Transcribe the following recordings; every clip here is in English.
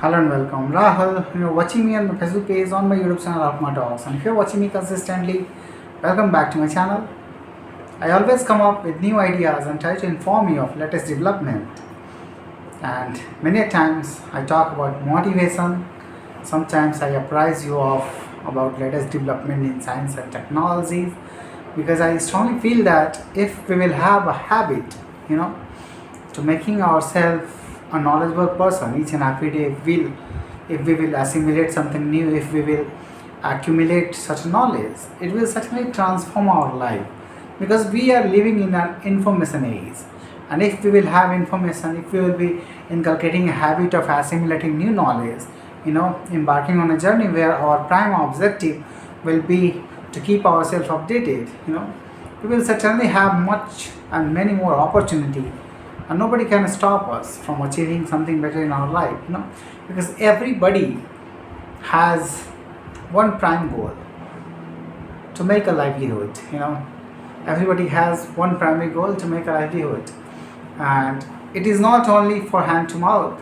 Hello and welcome. Rahul, you're watching me on my Facebook page on my YouTube channel of my talks. And if you're watching me consistently, welcome back to my channel. I always come up with new ideas and try to inform you of latest development. And many a times I talk about motivation. Sometimes I apprise you of about latest development in science and technologies because I strongly feel that if we will have a habit, you know, to making ourselves a knowledgeable person each and every day if we will assimilate something new, if we will accumulate such knowledge, it will certainly transform our life because we are living in an information age. And if we will have information, if we will be inculcating a habit of assimilating new knowledge, embarking on a journey where our prime objective will be to keep ourselves updated, we will certainly have much and many more opportunity, and nobody can stop us from achieving something better in our life, because everybody has one prime goal: to make a livelihood. Everybody has one primary goal: to make a livelihood. And it is not only for hand to mouth,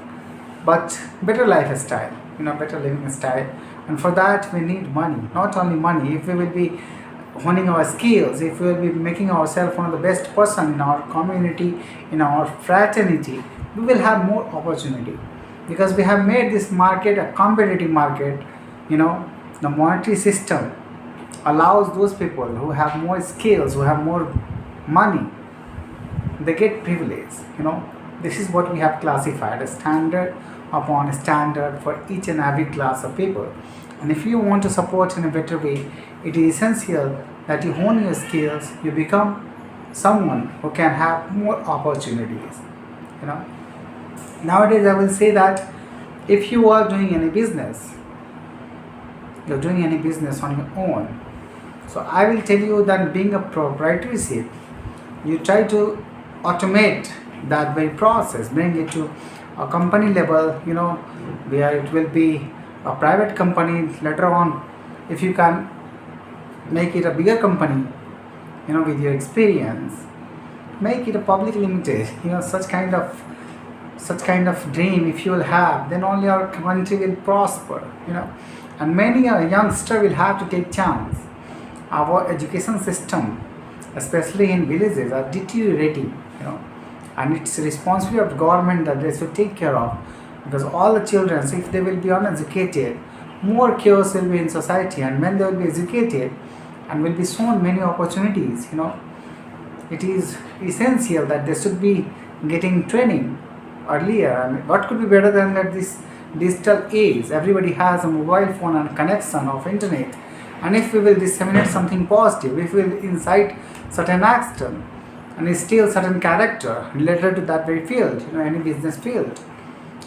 but better lifestyle, better living style. And for that we need money. Not only money, if we will be honing our skills, if we will be making ourselves one of the best person in our community, in our fraternity, we will have more opportunity because we have made this market a competitive market. The monetary system allows those people who have more skills, who have more money, they get privilege. This is what we have classified as standard upon standard for each and every class of people. And if you want to support in a better way, it is essential that you hone your skills, you become someone who can have more opportunities. you know Nowadays I will say that if you are doing any business, you're doing any business on your own, so I will tell you that being a proprietorship, you try to automate that very process, bring it to a company level, where it will be a private company later on. If you can make it a bigger company, with your experience, make it a public limited, such kind of dream if you will have, then only our country will prosper. And many a youngster will have to take chance. Our education system, especially in villages, are deteriorating, and it's the responsibility of government that they should take care of, because all the children, if they will be uneducated, more chaos will be in society. And when they will be educated and will be shown many opportunities, it is essential that they should be getting training earlier. I mean, what could be better than that? This digital age, everybody has a mobile phone and connection of internet. And if we will disseminate something positive, if we will incite certain action and instill certain character related to that very field, any business field,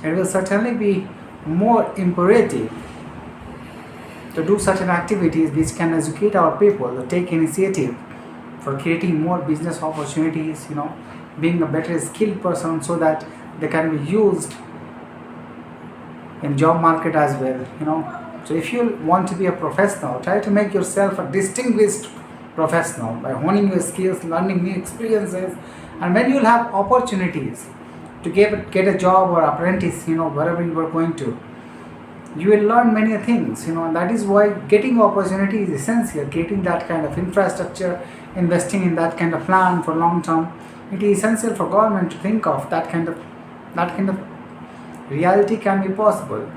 it will certainly be more imperative to do certain activities which can educate our people, to take initiative for creating more business opportunities, being a better skilled person so that they can be used in job market as well. So if you want to be a professional, try to make yourself a distinguished professional by honing your skills, learning new experiences. And when you'll have opportunities to get a job or apprentice, wherever you are going to, you will learn many things, and that is why getting opportunity is essential. Getting that kind of infrastructure, investing in that kind of plan for long term, it is essential for government to think of that kind of reality can be possible.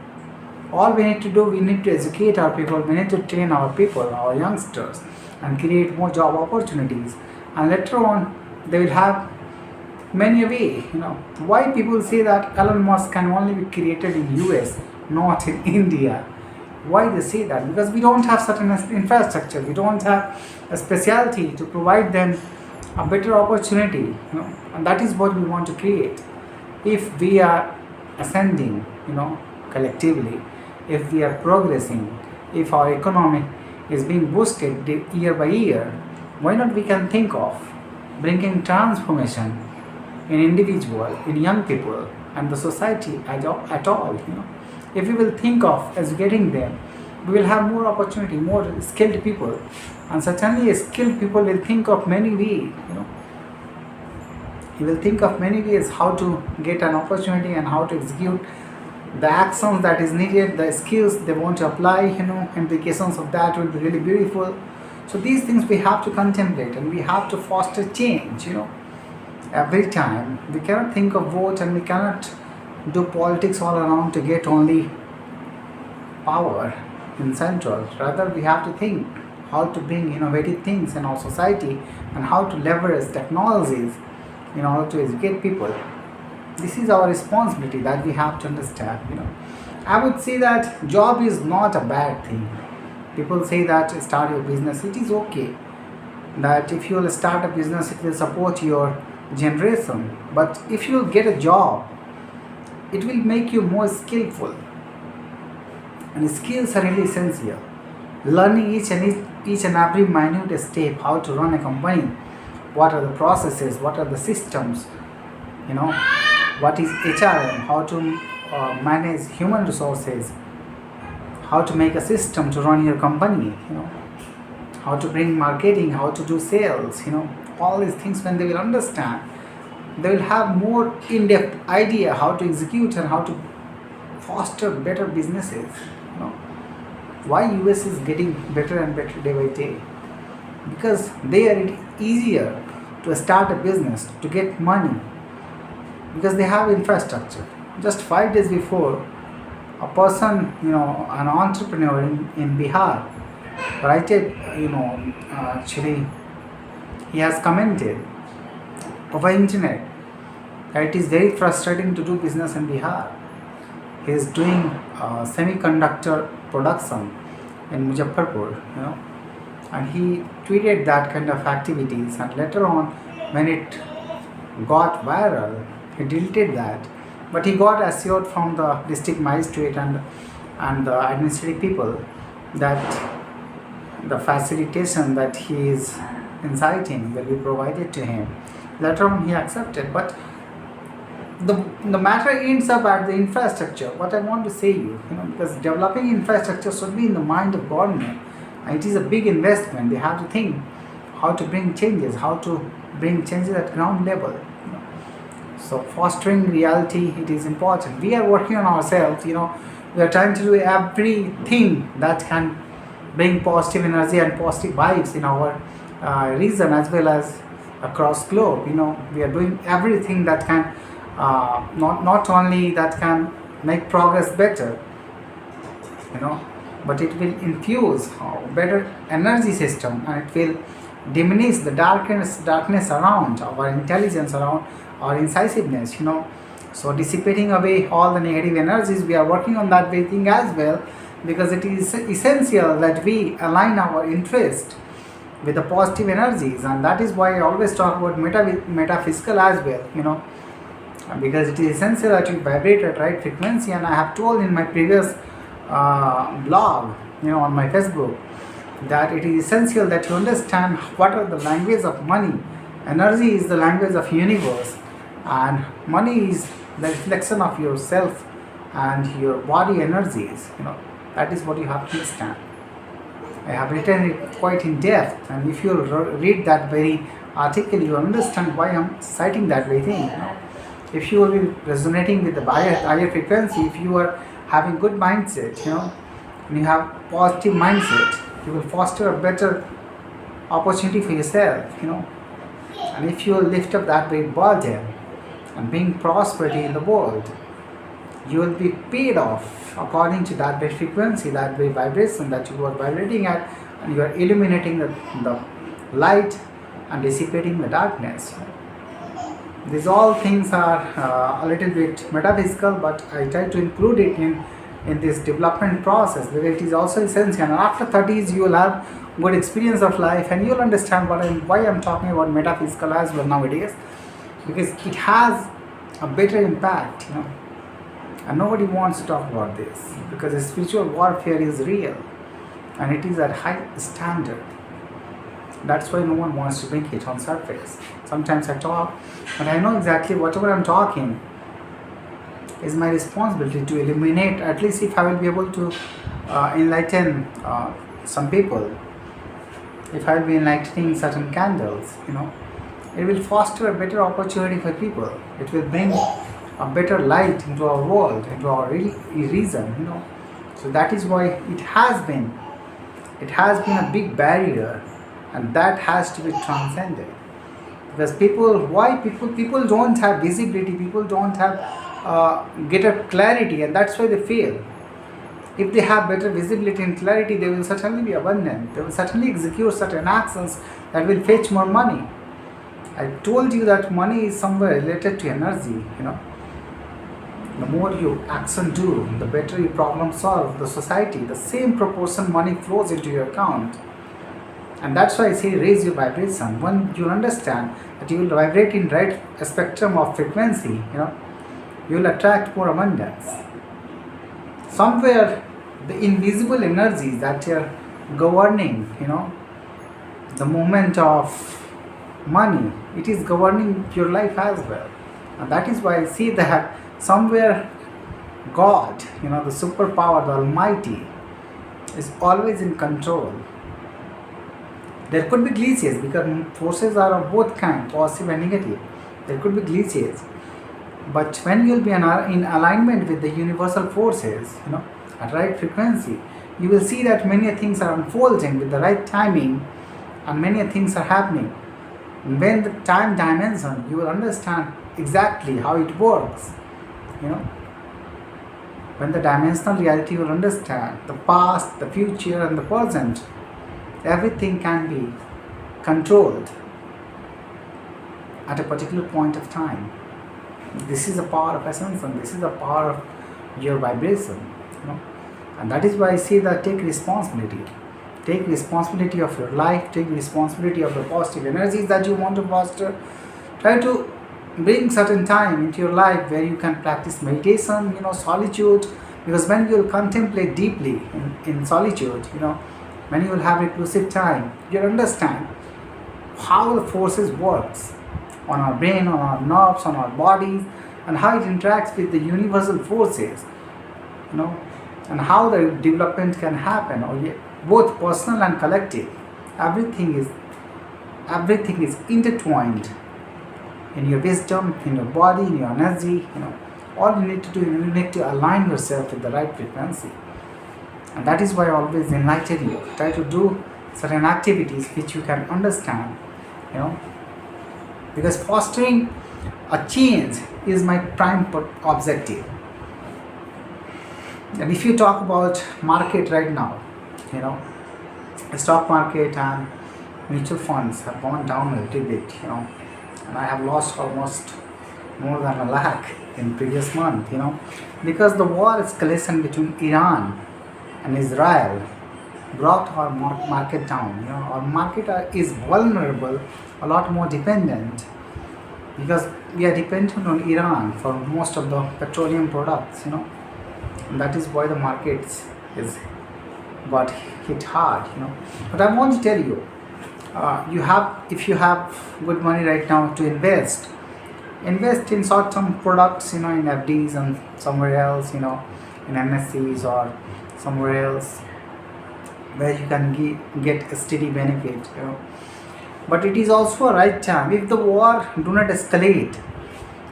All we need to do, we need to educate our people, we need to train our people, our youngsters, and create more job opportunities. And later on, they will have many a way. Why people say that Elon Musk can only be created in US, not in India? Why they say that? Because we don't have certain infrastructure, we don't have a specialty to provide them a better opportunity, and that is what we want to create. If we are ascending, collectively, if we are progressing, if our economy is being boosted year by year, why not we can think of bringing transformation in individual, in young people, and the society at all. If we will think of educating them, we will have more opportunity, more skilled people, and certainly skilled people will think of many ways. He will think of many ways how to get an opportunity and how to execute the actions that is needed, the skills they want to apply, implications of that will be really beautiful. So these things we have to contemplate, and we have to foster change, every time. We cannot think of vote, and we cannot do politics all around to get only power in central. Rather, we have to think how to bring innovative things in our society, and how to leverage technologies in order to educate people. This is our responsibility that we have to understand. I would say that job is not a bad thing. People say that start your business, it is okay. That if you will start a business, it will support your generation. But if you will get a job, it will make you more skillful. And skills are really essential. Learning each and every minute step, how to run a company, what are the processes, what are the systems, what is HRM, how to manage human resources, how to make a system to run your company, how to bring marketing, how to do sales, all these things. When they will understand, they will have more in-depth idea how to execute and how to foster better businesses. Why US is getting better and better day by day? Because there it is easier to start a business, to get money, because they have infrastructure. Just 5 days before, a person, an entrepreneur in Bihar, writed, actually, he has commented over internet that it is very frustrating to do business in Bihar. He is doing semiconductor production in Muzaffarpur, and he tweeted that kind of activities, and later on, when it got viral, he deleted that. But he got assured from the district magistrate and the administrative people that the facilitation that he is inciting will be provided to him. Later on, he accepted. But the matter ends up at the infrastructure. What I want to say because developing infrastructure should be in the mind of government. And it is a big investment. They have to think how to bring changes, how to bring changes at ground level. So fostering reality, it is important. We are working on ourselves. We are trying to do everything that can bring positive energy and positive vibes in our region as well as across globe. We are doing everything that can not only that can make progress better, but it will infuse a better energy system, and it will diminish the darkness around our intelligence, around our incisiveness. So dissipating away all the negative energies, we are working on that way thing as well, because it is essential that we align our interest with the positive energies, and that is why I always talk about metaphysical as well, because it is essential that you vibrate at right frequency. And I have told in my previous blog, on my Facebook, that it is essential that you understand what are the language of money. Energy is the language of universe, and money is the reflection of yourself and your body energies. That is what you have to understand. I have written it quite in depth, and if you read that very article, you understand why I'm citing that very thing. If you will be resonating with the higher frequency, if you are having good mindset, and you have positive mindset, you will foster a better opportunity for yourself, and if you lift up that very burden and bring prosperity in the world, you will be paid off according to that very frequency, that very vibration that you are vibrating at, and you are illuminating the light and dissipating the darkness. These all things are a little bit metaphysical, but I try to include it in this development process, because it is also essential. And after 30s, you will have good experience of life, and you will understand why I'm talking about metaphysical as well nowadays, because it has a better impact, and nobody wants to talk about this, because the spiritual warfare is real, and it is at high standard. That's why no one wants to bring it on surface. Sometimes I talk, but I know exactly whatever I'm talking is my responsibility to illuminate. At least if I will be able to enlighten some people, if I will be enlightening certain candles, it will foster a better opportunity for people. It will bring a better light into our world, into our reason, So that is why it has been a big barrier, and that has to be transcended. Because people don't have visibility, people don't have get a clarity, and that's why they fail. If they have better visibility and clarity, they will certainly be abundant. They will certainly execute certain actions that will fetch more money. I told you that money is somewhere related to energy. The more you action do, the better you problem solve the society. The same proportion money flows into your account. And that's why I say raise your vibration. When you understand that you will vibrate in right spectrum of frequency, you will attract more abundance. Somewhere the invisible energies that are governing, the moment of money, it is governing your life as well. And that is why I see that somewhere God, the superpower, the Almighty, is always in control. There could be glitches because forces are of both kind, positive and negative. There could be glitches. But when you'll be in alignment with the universal forces, at right frequency, you will see that many things are unfolding with the right timing, and many things are happening. When the time dimension, you will understand exactly how it works. When the dimensional reality, you will understand the past, the future, and the present. Everything can be controlled at a particular point of time. This is the power of ascension. This is the power of your vibration. And that is why I say that take responsibility. Take responsibility of your life. Take responsibility of the positive energies that you want to foster. Try to bring certain time into your life where you can practice meditation, solitude. Because when you will contemplate deeply in solitude, when you will have reclusive time, you'll understand how the forces works on our brain, on our nerves, on our bodies, and how it interacts with the universal forces, and how the development can happen, or both personal and collective. Everything is intertwined in your wisdom, in your body, in your energy. All you need to do, you need to align yourself with the right frequency. And that is why I always enlighten you. Try to do certain activities which you can understand, because fostering a change is my prime objective. And if you talk about market right now, the stock market and mutual funds have gone down a little bit, and I have lost almost more than 1 lakh in previous month, because the war escalation between Iran and Israel brought our market down. Our market is vulnerable, a lot more dependent, because we are dependent on Iran for most of the petroleum products, and that is why the markets is got hit hard. But I want to tell you, if you have good money right now to invest in short-term products, in FDs and somewhere else, in NSCs or somewhere else where you can get a steady benefit. But it is also a right time. If the war do not escalate,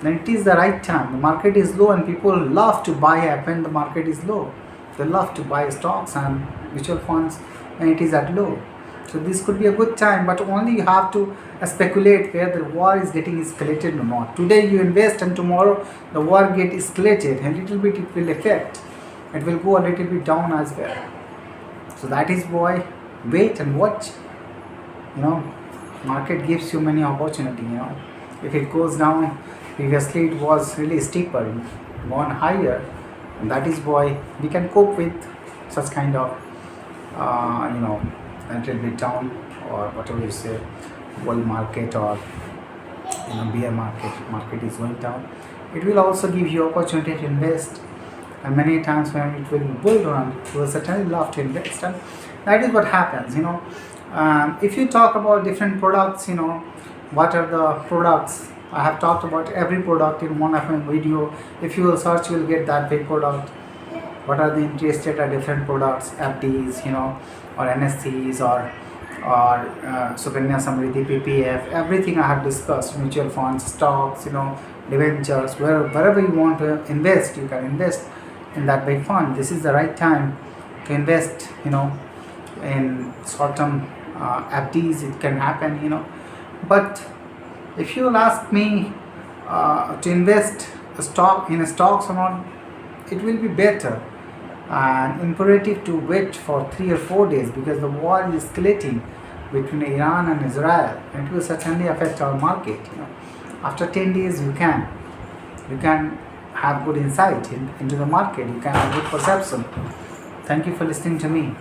then it is the right time. The market is low and people love to buy when the market is low. They love to buy stocks and mutual funds when it is at low. So this could be a good time, but only you have to speculate where the war is getting escalated or not. Today you invest and tomorrow the war get escalated, and little bit it will affect. It will go a little bit down as well. So that is why wait and watch. Market gives you many opportunity. If it goes down, previously it was really steeper, gone higher, and that is why we can cope with such kind of a little bit down, or whatever you say, bull market, or bear market is going down. It will also give you opportunity to invest, and many times when it will bull run, you will certainly love to invest, and that is what happens. If you talk about different products, what are the products? I have talked about every product in one of my video. If you will search, you will get that big product. What are the interest rate are different products, FDs, or NSCs, or or Sukanya Samriddhi, PPF, everything I have discussed, mutual funds, stocks, debentures, wherever you want to invest, you can invest in that big fund. This is the right time to invest, in short-term FDs. It can happen, but if you'll ask me to invest in stocks or not, it will be better and imperative to wait for 3 or 4 days, because the war is escalating between Iran and Israel, and it will certainly affect our market. After 10 days, you can have good insight into the market. You can have good perception. Thank you for listening to me.